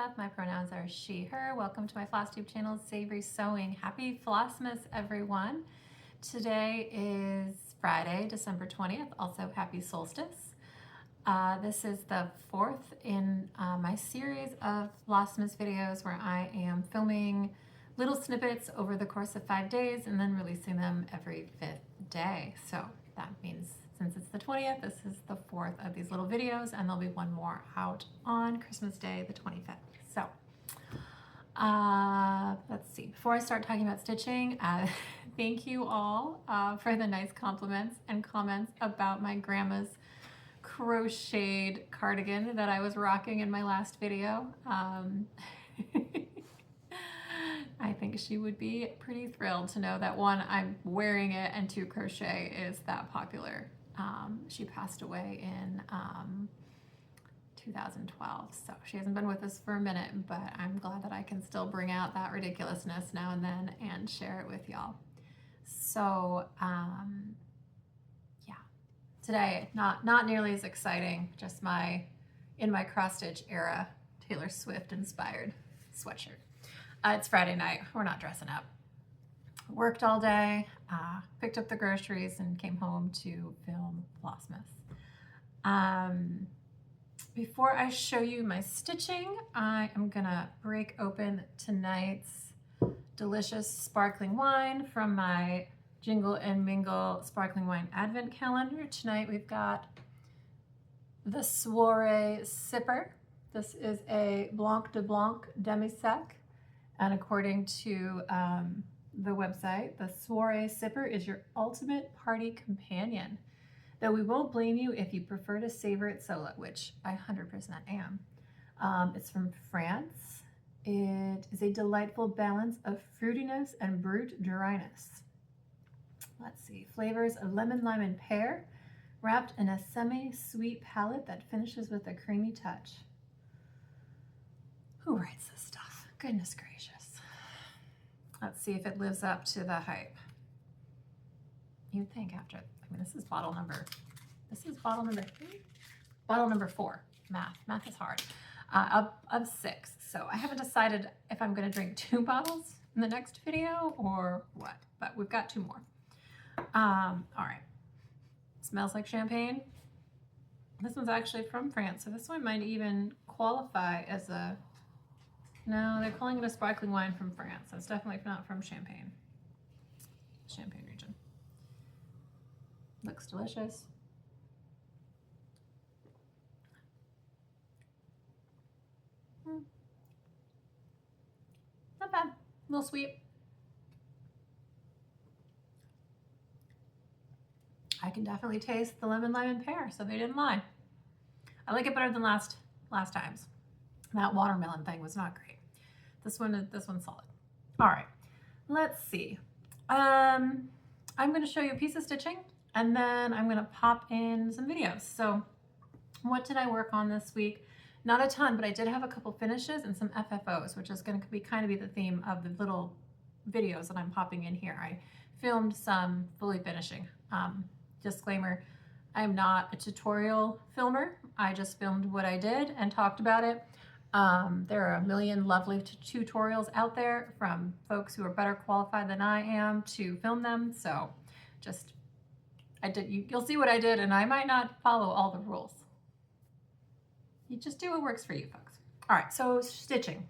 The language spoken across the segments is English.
Beth. My pronouns are she, her. Welcome to my FlossTube channel, Savory Sewing. Happy Flossmas, everyone. Today is Friday, December 20th. Also, happy solstice. This is the fourth in my series of Flossmas videos where I am filming little snippets over the course of 5 days and then releasing them every 5th day. So that means since it's the 20th, this is the fourth of these little videos, and there'll be one more out on Christmas Day, the 25th. So let's see. Before I start talking about stitching, thank you all for the nice compliments and comments about my grandma's crocheted cardigan that I was rocking in my last video. I think she would be pretty thrilled to know that one, I'm wearing it, and two, crochet is that popular. She passed away in 2012, so she hasn't been with us for a minute, but I'm glad that I can still bring out that ridiculousness now and then and share it with y'all. So yeah, today not nearly as exciting, just in my cross stitch era Taylor Swift inspired sweatshirt. It's Friday night, we're not dressing up. Worked all day, picked up the groceries, and came home to film Flossmas. Before I show you my stitching, I am gonna break open tonight's delicious sparkling wine from my Jingle and Mingle Sparkling Wine Advent Calendar. Tonight we've got the Savory Sipper. This is a Blanc de Blanc demi-sec, and according to the website, the Savory Sipper is your ultimate party companion, though we won't blame you if you prefer to savor it solo, which I 100% am. It's from France. It is a delightful balance of fruitiness and brute dryness. Let's see, flavors of lemon, lime, and pear, wrapped in a semi-sweet palate that finishes with a creamy touch. Who writes this stuff? Goodness gracious. Let's see if it lives up to the hype. You'd think after, this is bottle number 3? Bottle number 4. Math is hard. Of 6. So I haven't decided if I'm gonna drink 2 bottles in the next video or what, but we've got 2 more. All right. Smells like champagne. This one's actually from France, so this one might even qualify as a, no, they're calling it a sparkling wine from France. So it's definitely not from Champagne region. Looks delicious. Not bad, a little sweet. I can definitely taste the lemon, lime, and pear, so they didn't lie. I like it better than last time's. That watermelon thing was not great. This one's solid. All right, let's see. I'm going to show you a piece of stitching, and then I'm going to pop in some videos. So what did I work on this week? Not a ton, but I did have a couple finishes and some FFOs, which is going to be kind of the theme of the little videos that I'm popping in here. I filmed some fully finishing. Disclaimer, I'm not a tutorial filmer. I just filmed what I did and talked about it. There are a million lovely tutorials out there from folks who are better qualified than I am to film them. So you'll see what I did, and I might not follow all the rules. You just do what works for you, folks. All right, so stitching.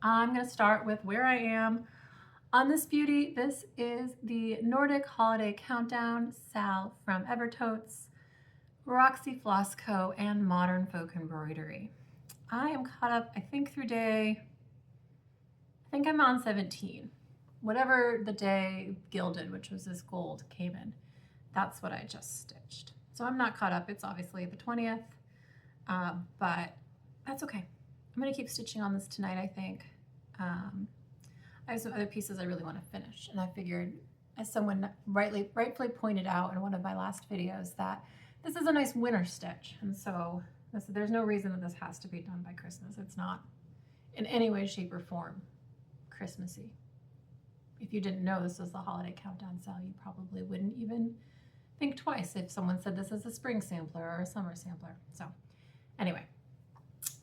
I'm going to start with where I am on this beauty. This is the Nordic Holiday Countdown Sal from Evertotes, Roxy Floss Co., and Modern Folk Embroidery. I am caught up, I think I'm on 17. Whatever the day gilded, which was this gold, came in. That's what I just stitched. So I'm not caught up. It's obviously the 20th, but that's okay. I'm gonna keep stitching on this tonight, I think. I have some other pieces I really want to finish, and I figured, as someone rightfully pointed out in one of my last videos, that this is a nice winter stitch, and so there's no reason that this has to be done by Christmas. It's not in any way, shape, or form Christmassy. If you didn't know this was the holiday countdown sale, you probably wouldn't even think twice if someone said this is a spring sampler or a summer sampler. So anyway,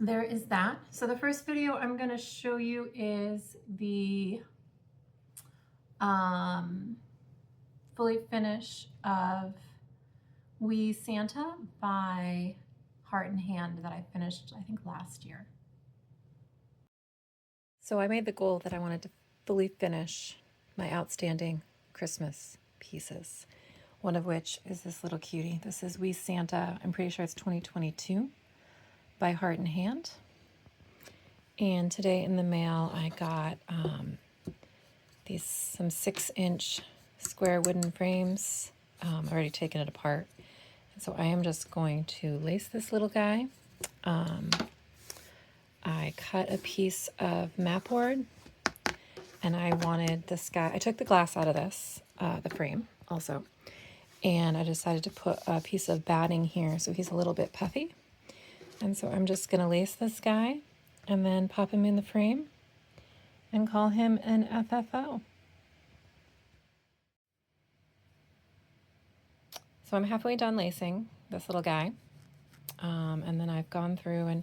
there is that. So the first video I'm going to show you is the fully finish of Wee Santa by Heart and Hand that I finished, I think, last year. So I made the goal that I wanted to fully finish my outstanding Christmas pieces, one of which is this little cutie. This is Wee Santa. I'm pretty sure it's 2022 by Heart and Hand. And today in the mail I got some 6-inch square wooden frames. I've already taken it apart. And so I am just going to lace this little guy. I cut a piece of mapboard, and I wanted this guy, I took the glass out of this, the frame also, and I decided to put a piece of batting here so he's a little bit puffy. And so I'm just going to lace this guy and then pop him in the frame and call him an FFO. So I'm halfway done lacing this little guy, and then I've gone through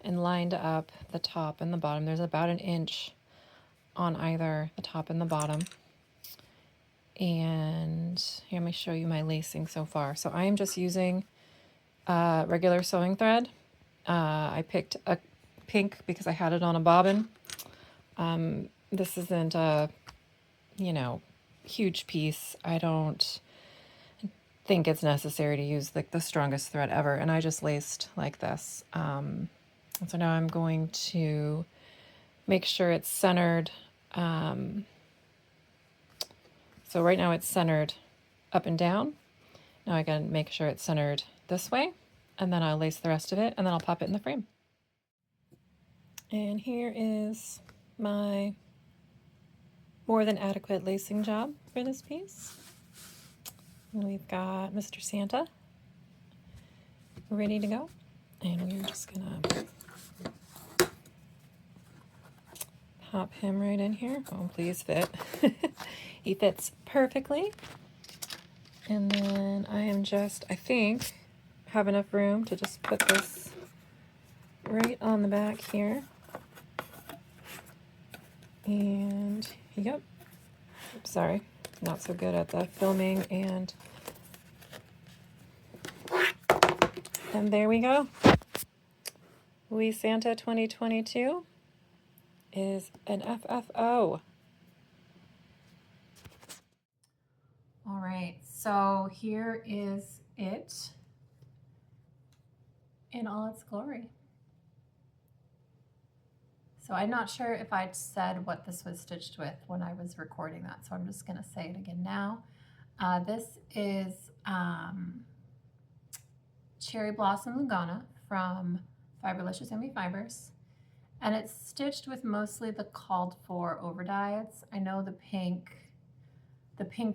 and lined up the top and the bottom. There's about 1 inch on either the top and the bottom. And here, let me show you my lacing so far. So I am just using regular sewing thread. I picked a pink because I had it on a bobbin. This isn't a, huge piece. I don't think it's necessary to use like the strongest thread ever. And I just laced like this. And so now I'm going to make sure it's centered. So right now it's centered up and down. Now I gotta make sure it's centered this way, and then I'll lace the rest of it, and then I'll pop it in the frame. And here is my more than adequate lacing job for this piece. And we've got Mr. Santa ready to go. And we're just gonna pop him right in here. Oh, please fit. He fits perfectly. And then I am I think, have enough room to just put this right on the back here. And, yep. Oops, sorry, not so good at the filming. And there we go. Wee Santa 2022 is an FFO. All right, so here is it in all its glory. So I'm not sure if I'd said what this was stitched with when I was recording that, so I'm just gonna say it again now. This is Cherry Blossom Lugana from Fiberlicious Amy Fibers, and it's stitched with mostly the called for overdyes. I know the pinks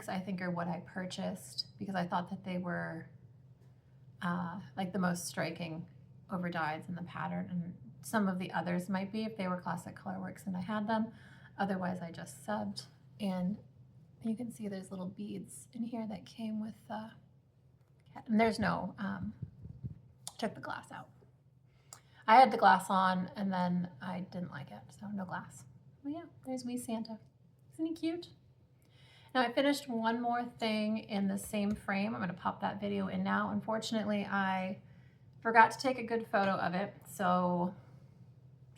I think are what I purchased because I thought that they were like the most striking overdyes in the pattern, and some of the others might be if they were Classic Colorworks and I had them. Otherwise I just subbed, and you can see there's little beads in here that came with and there's no took the glass out. I had the glass on and then I didn't like it, so no glass. But yeah, there's Wee Santa. Isn't he cute? Now I finished one more thing in the same frame. I'm going to pop that video in now. Unfortunately, I forgot to take a good photo of it, so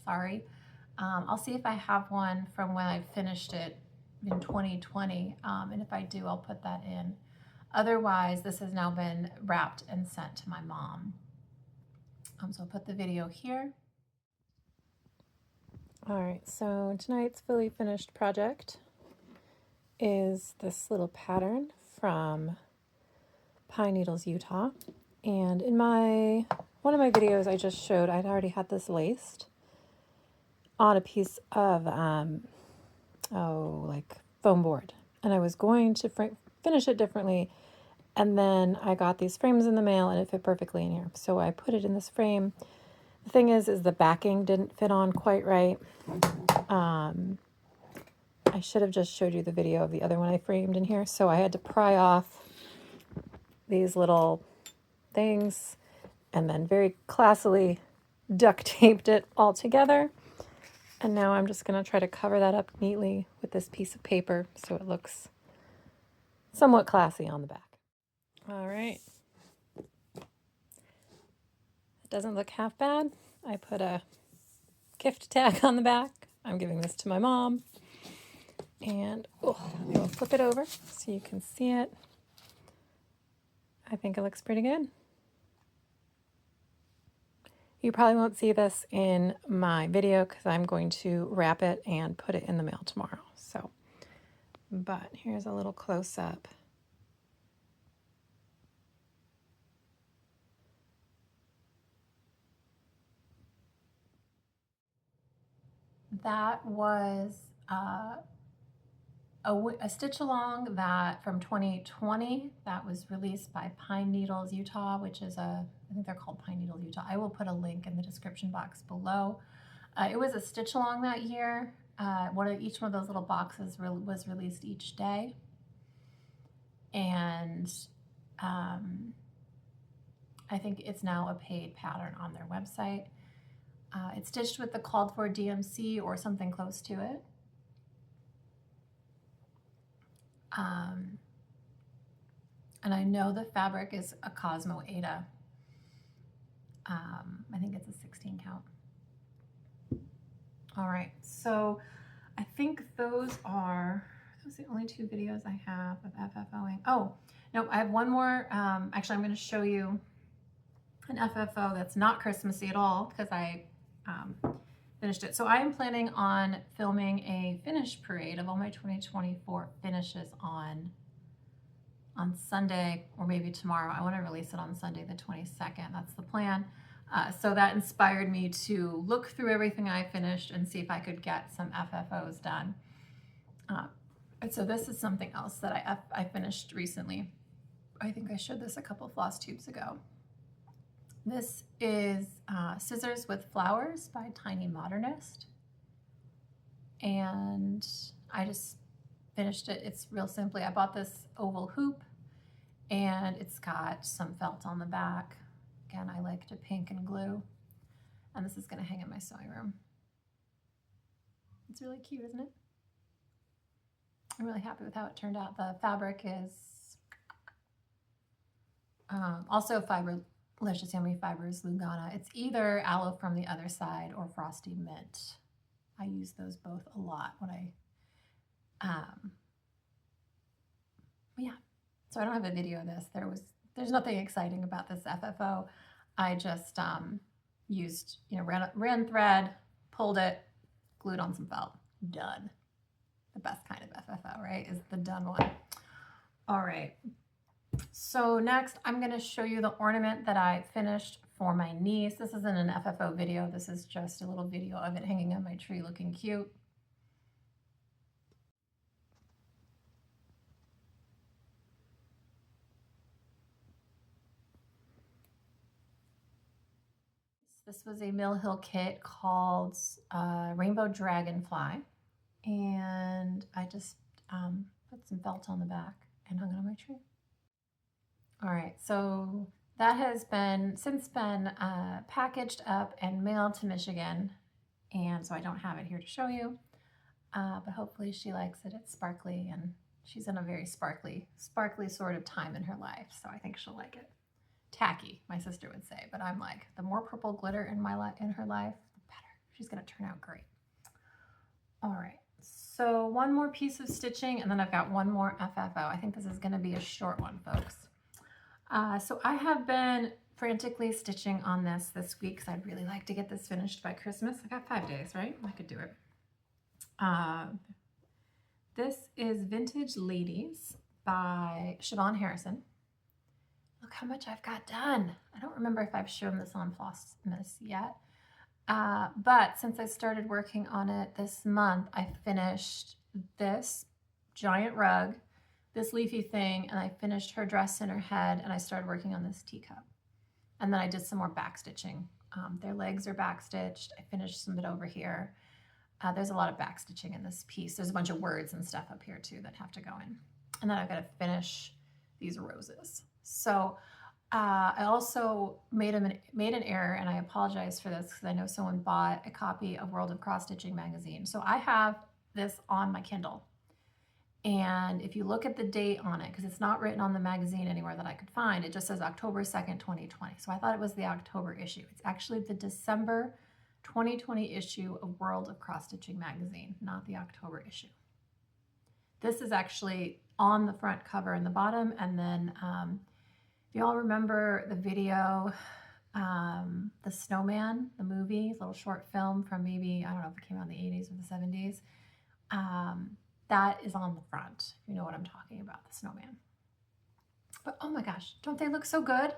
sorry. I'll see if I have one from when I finished it in 2020, and if I do, I'll put that in. Otherwise, this has now been wrapped and sent to my mom. So I'll put the video here. All right, so tonight's fully finished project is this little pattern from Pine Needles, Utah. And in one of my videos I just showed, I'd already had this laced on a piece of, like foam board. And I was going to finish it differently. And then I got these frames in the mail and it fit perfectly in here. So I put it in this frame. The thing is the backing didn't fit on quite right. I should have just showed you the video of the other one I framed in here. So I had to pry off these little things and then very classily duct taped it all together. And now I'm just going to try to cover that up neatly with this piece of paper so it looks somewhat classy on the back. All right. It doesn't look half bad. I put a gift tag on the back. I'm giving this to my mom. And we'll flip it over so you can see it. I think it looks pretty good. You probably won't see this in my video because I'm going to wrap it and put it in the mail tomorrow. So, but here's a little close-up. That was a stitch along that from 2020 that was released by Pine Needles Utah, which is I think they're called Pine Needles Utah. I will put a link in the description box below. It was a stitch along that year. Each one of those little boxes was released each day. And I think it's now a paid pattern on their website. It's stitched with the called for DMC or something close to it. And I know the fabric is a Cosmo Ada. I think it's a 16 count. All right, so I think those are the only two videos I have of FFOing. Oh, no, I have one more. Actually, I'm going to show you an FFO that's not Christmassy at all because I finished it. So I am planning on filming a finish parade of all my 2024 finishes on Sunday or maybe tomorrow. I want to release it on Sunday the 22nd. That's the plan. So that inspired me to look through everything I finished and see if I could get some FFOs done. And so this is something else that I finished recently. I think I showed this a couple floss tubes ago. This is Scissors with Flowers by Tiny Modernist. And I just finished it. It's real simply. I bought this oval hoop and it's got some felt on the back. Again, I like to pink and glue. And this is going to hang in my sewing room. It's really cute, isn't it? I'm really happy with how it turned out. The fabric is also Fiberlicious Yummy Fibers Lugana. It's either Aloe from the Other Side or Frosty Mint. I use those both a lot when yeah. So I don't have a video of this. There's nothing exciting about this FFO. I just used, ran thread, pulled it, glued on some felt. Done. The best kind of FFO, right? Is the done one. All right. So next, I'm going to show you the ornament that I finished for my niece. This isn't an FFO video. This is just a little video of it hanging on my tree looking cute. This was a Mill Hill kit called Rainbow Dragonfly. And I just put some felt on the back and hung it on my tree. All right, so that has since been packaged up and mailed to Michigan. And so I don't have it here to show you, but hopefully she likes it. It's sparkly and she's in a very sparkly sort of time in her life. So I think she'll like it. Tacky, my sister would say, but I'm like, the more purple glitter in her life, the better. She's gonna turn out great. All right, so one more piece of stitching and then I've got one more FFO. I think this is gonna be a short one, folks. So I have been frantically stitching on this week because I'd really like to get this finished by Christmas. I got 5 days, right? I could do it. This is Vintage Ladies by Siobhan Harrison. Look how much I've got done. I don't remember if I've shown this on Flossmas yet. But since I started working on it this month, I finished this giant rug, this leafy thing, and I finished her dress in her head, and I started working on this teacup. And then I did some more back stitching. Their legs are back stitched. I finished some of it over here. There's a lot of back stitching in this piece. There's a bunch of words and stuff up here too that have to go in. And then I've got to finish these roses. So I also made an error, and I apologize for this because I know someone bought a copy of World of Cross Stitching magazine. So I have this on my Kindle. And if you look at the date on it, because it's not written on the magazine anywhere that I could find, it just says October 2nd, 2020. So I thought it was the October issue. It's actually the December 2020 issue of World of Cross Stitching magazine, not the October issue. This is actually on the front cover and the bottom. And then if y'all remember the video, The Snowman, the movie, little short film from maybe, I don't know if it came out in the 80s or the 70s. That is on the front, if you know what I'm talking about, the snowman. But oh my gosh, don't they look so good?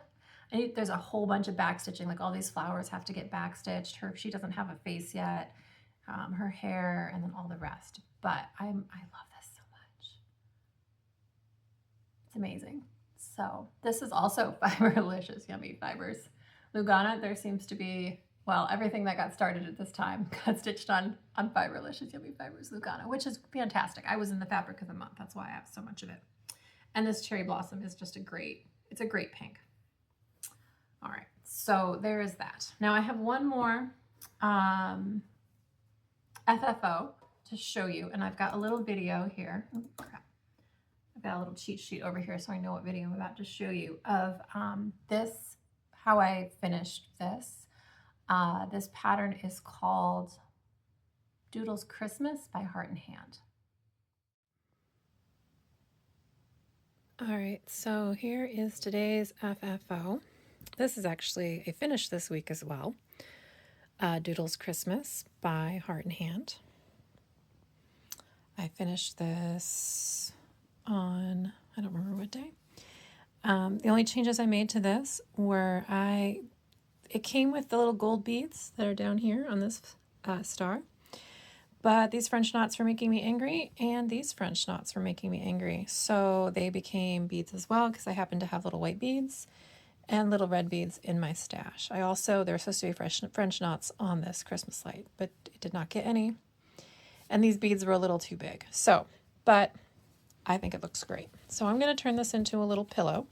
There's a whole bunch of back stitching, like all these flowers have to get back stitched. She doesn't have a face yet, her hair, and then all the rest. But I love this so much. It's amazing. So this is also Fiberlicious Yummy Fibers. Lugana, there seems to be, well, everything that got started at this time got stitched on Fiberlicious Yummy Fibers Lugana, which is fantastic. I was in the fabric of the month. That's why I have so much of it. And this cherry blossom is just it's a great pink. All right, so there is that. Now I have one more FFO to show you, and I've got a little video here. Oh, crap. I've got a little cheat sheet over here so I know what video I'm about to show you of this, how I finished this. This pattern is called Doodles Christmas by Heart and Hand. All right, so here is today's FFO. This is actually a finish this week as well. Doodles Christmas by Heart and Hand. I finished this on, I don't remember what day. The only changes I made to this were it came with the little gold beads that are down here on this star. But these French knots were making me angry, and these French knots were making me angry. So they became beads as well, because I happen to have little white beads and little red beads in my stash. There were supposed to be French knots on this Christmas light, but it did not get any. And these beads were a little too big. So, but I think it looks great. So I'm going to turn this into a little pillow.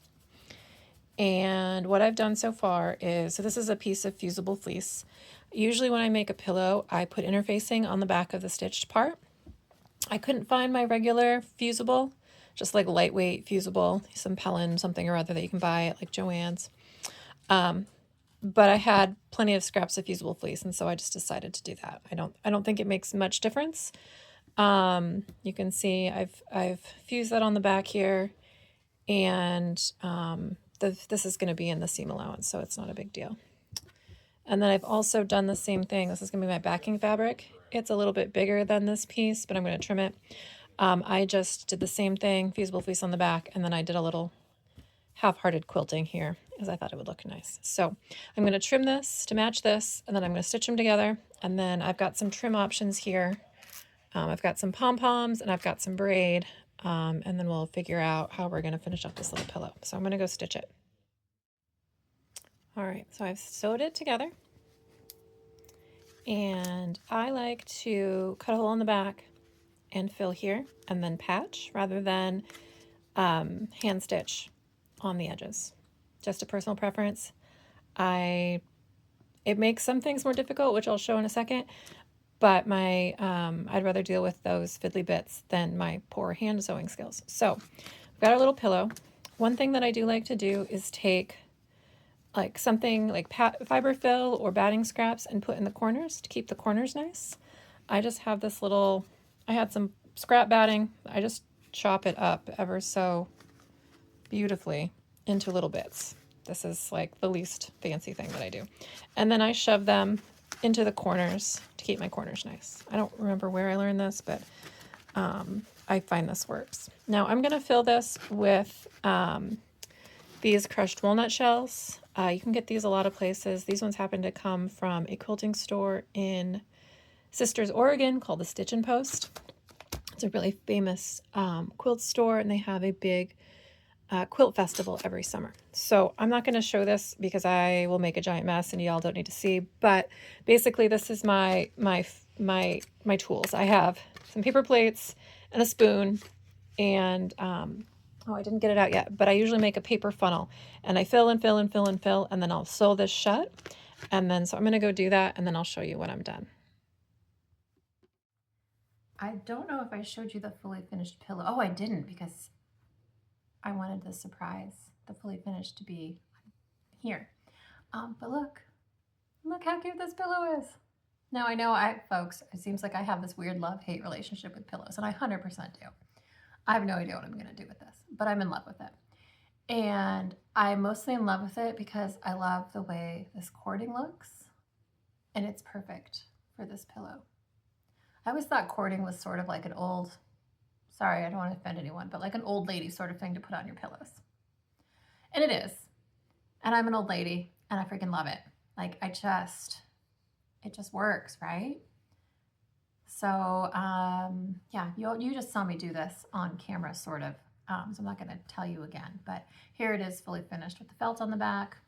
And what I've done so far is, so this is a piece of fusible fleece. Usually when I make a pillow, I put interfacing on the back of the stitched part. I couldn't find my regular fusible, just like lightweight fusible, some Pellin, something or other that you can buy at like Joann's. But I had plenty of scraps of fusible fleece, and so I just decided to do that. I don't think it makes much difference. You can see I've fused that on the back here, and this is going to be in the seam allowance, so it's not a big deal. And then I've also done the same thing. This is going to be my backing fabric. It's a little bit bigger than this piece, but I'm going to trim it. I just did the same thing, fusible fleece on the back, and then I did a little half-hearted quilting here because I thought it would look nice. So I'm going to trim this to match this, and then I'm going to stitch them together. And then I've got some trim options here. I've got some pom-poms and I've got some braid, and then we'll figure out how we're going to finish up this little pillow. So I'm going to go stitch it. All right, so I've sewed it together, and I like to cut a hole in the back and fill here and then patch rather than hand stitch on the edges. Just a personal preference. It makes some things more difficult, which I'll show in a second, but I'd rather deal with those fiddly bits than my poor hand sewing skills. So I've got our little pillow. One thing that I do like to do is take like something like fiber fill or batting scraps and put in the corners to keep the corners nice. I just have this little, I had some scrap batting. I just chop it up ever so beautifully into little bits. This is like the least fancy thing that I do. And then I shove them into the corners to keep my corners nice. I don't remember where I learned this, but I find this works. Now I'm going to fill this with these crushed walnut shells. You can get these a lot of places. These ones happen to come from a quilting store in Sisters, Oregon called the Stitch and Post. It's a really famous quilt store, and they have a big quilt festival every summer. So I'm not going to show this because I will make a giant mess and y'all don't need to see, but basically this is my tools. I have some paper plates and a spoon and Oh, I didn't get it out yet, but I usually make a paper funnel and I fill and fill and fill and fill, and then I'll sew this shut. And then, so I'm going to go do that, and then I'll show you when I'm done. I don't know if I showed you the fully finished pillow. Oh, I didn't, because I wanted the surprise, the fully finished, to be here. But look how cute this pillow is. Now I know folks, it seems like I have this weird love-hate relationship with pillows, and I 100% do. I have no idea what I'm going to do with this, but I'm in love with it. And I'm mostly in love with it because I love the way this cording looks, and it's perfect for this pillow. I always thought cording was sort of like an old, sorry, I don't want to offend anyone, but like an old lady sort of thing to put on your pillows. And it is. And I'm an old lady, and I freaking love it. Like, it just works, right? So, yeah, you just saw me do this on camera, sort of. So I'm not going to tell you again, but here it is fully finished with the felt on the back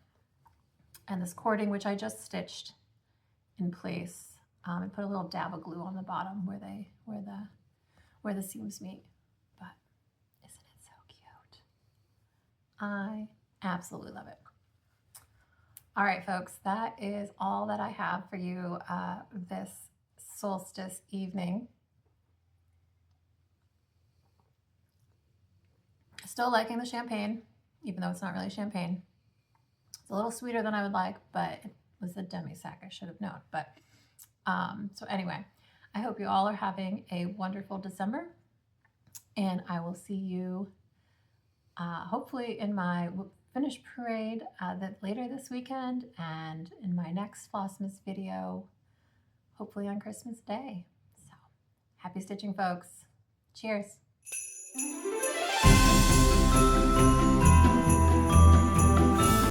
and this cording, which I just stitched in place. I put a little dab of glue on the bottom where the seams meet. But isn't it so cute? I absolutely love it. All right, folks, that is all that I have for you this solstice evening. Still liking the champagne, even though it's not really champagne. It's a little sweeter than I would like, but it was a demi-sec. I should have known. But so anyway, I hope you all are having a wonderful December, and I will see you hopefully in my finish parade later this weekend, and in my next Flossmas video, hopefully on Christmas Day. So happy stitching, folks. Cheers.